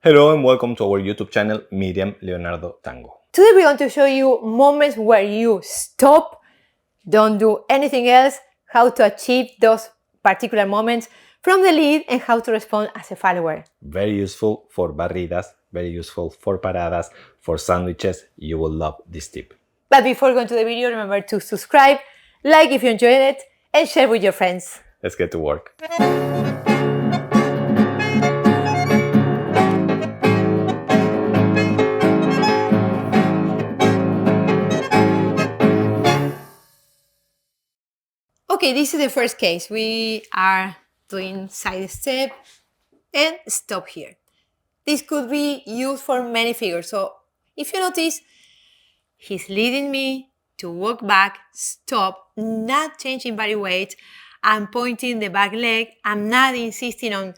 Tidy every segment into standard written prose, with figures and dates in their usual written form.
Hello and welcome to our YouTube channel, Miriam, Leonardo, Tango. Today we're going to show you moments where you stop, don't do anything else, how to achieve those particular moments from the lead and how to respond as a follower. Very useful for barridas, very useful for paradas, for sandwiches. You will love this tip. But before going to the video, remember to subscribe, like if you enjoyed it, and share with your friends. Let's get to work. Okay, this is the first case. We are doing side step and stop here. This could be used for many figures. So if you notice, he's leading me to walk back, stop, not changing body weight. I'm pointing the back leg. I'm not insisting on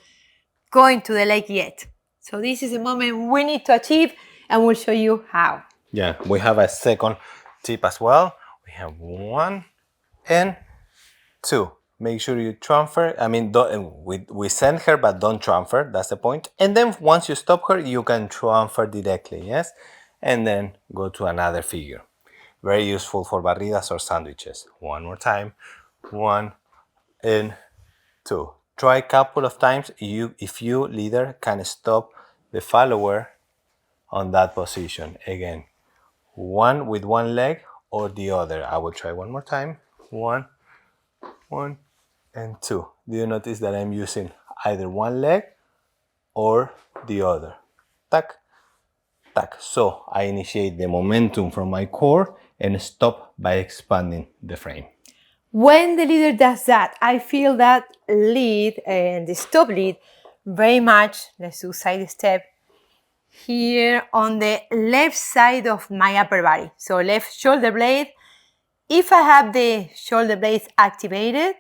going to the leg yet. So this is the moment we need to achieve, and we'll show you how. Yeah, we have a second tip as well. We have 1 and 2. Make sure you transfer. We send her, but don't transfer. That's the point. And then once you stop her, you can transfer directly, yes? And then go to another figure. Very useful for barridas or sandwiches. One more time. 1 and 2. Try a couple of times. If you, leader, can stop the follower on that position. Again, one with one leg or the other. I will try one more time. 1 and 2. Do you notice that I'm using either one leg or the other? Tac, tac. So I initiate the momentum from my core and stop by expanding the frame. When the leader does that, I feel that lead and the stop lead very much. Let's do side step here on the left side of my upper body. So left shoulder blade. If I have the shoulder blades activated,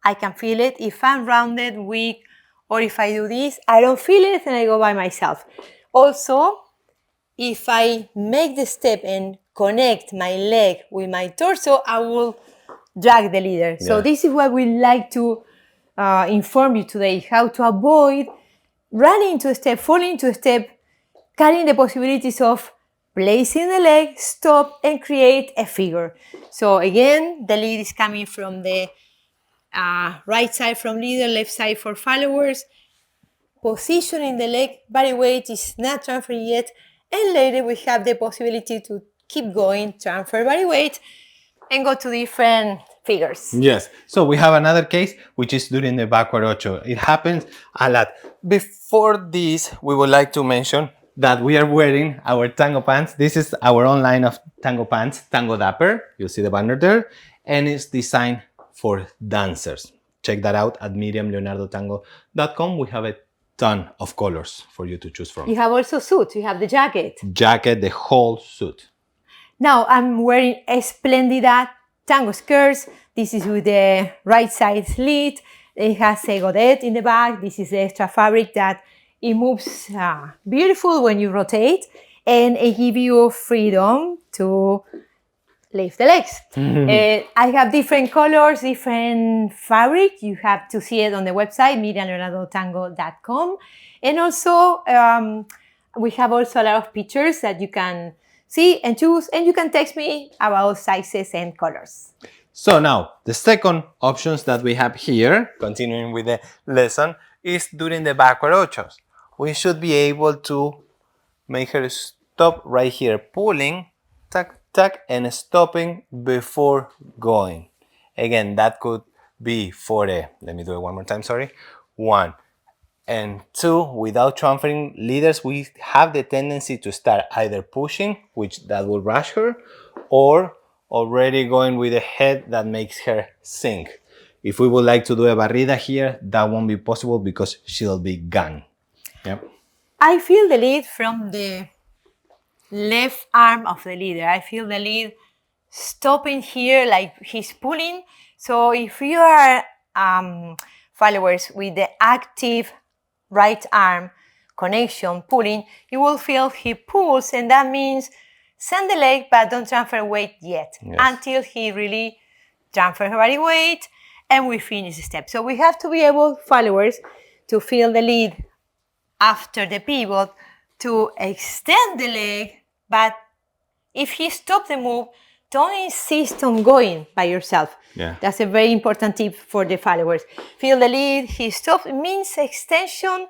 I can feel it. If I'm rounded, weak, or if I do this, I don't feel it and I go by myself. Also, if I make the step and connect my leg with my torso, I will drag the leader. Yeah. So this is what we like to inform you today, how to avoid running into a step, falling into a step, carrying the possibilities of placing the leg, stop, and create a figure. So again, the lead is coming from the right side from leader, left side for followers. Positioning the leg, body weight is not transferred yet, and later we have the possibility to keep going, transfer body weight, and go to different figures. Yes, so we have another case, which is during the backward ocho. It happens a lot. Before this, we would like to mention that we are wearing our tango pants. This is our own line of tango pants, Tango Dapper. You see the banner there, and it's designed for dancers. Check that out at miriamleonardotango.com. We have a ton of colors for you to choose from. You have also suits. You have the jacket. Jacket, the whole suit. Now I'm wearing a Splendida tango skirts. This is with the right side slit. It has a godet in the back. This is the extra fabric that it moves beautiful when you rotate, and it gives you freedom to lift the legs. I have different colors, different fabric. You have to see it on the website, miriamleonardotango.com. And also, we have also a lot of pictures that you can see and choose, and you can text me about sizes and colors. So now, the second options that we have here, continuing with the lesson, is during the backward ochos. We should be able to make her stop right here, pulling, tac, tac, and stopping before going. Again, that could be for a, let me do it one more time, sorry. 1 and 2, without transferring leaders, we have the tendency to start either pushing, which that will rush her, or already going with a head that makes her sink. If we would like to do a barrida here, that won't be possible because she'll be gone. Yep. I feel the lead from the left arm of the leader. I feel the lead stopping here like he's pulling. So if you are followers with the active right arm connection pulling, you will feel he pulls, and that means send the leg but don't transfer weight yet. Yes. Until he really transfers her body weight and we finish the step. So we have to be able, followers, to feel the lead after the pivot to extend the leg, but if he stops the move, don't insist on going by yourself. Yeah. That's a very important tip for the followers. Feel the lead, he stops, it means extension,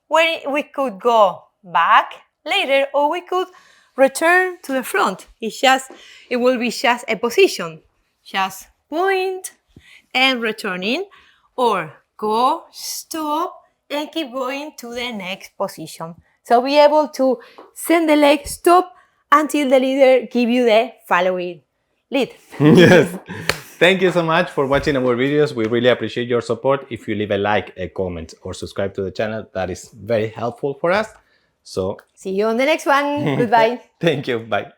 where we could go back later or we could return to the front. It will be just a position. Just point and returning, or go, stop, and keep going to the next position. So be able to send the leg, stop, until the leader give you the following lead. Yes. Thank you so much for watching our videos. We really appreciate your support. If you leave a like, a comment, or subscribe to the channel, that is very helpful for us. So See you on the next one. Goodbye. thank you. Bye.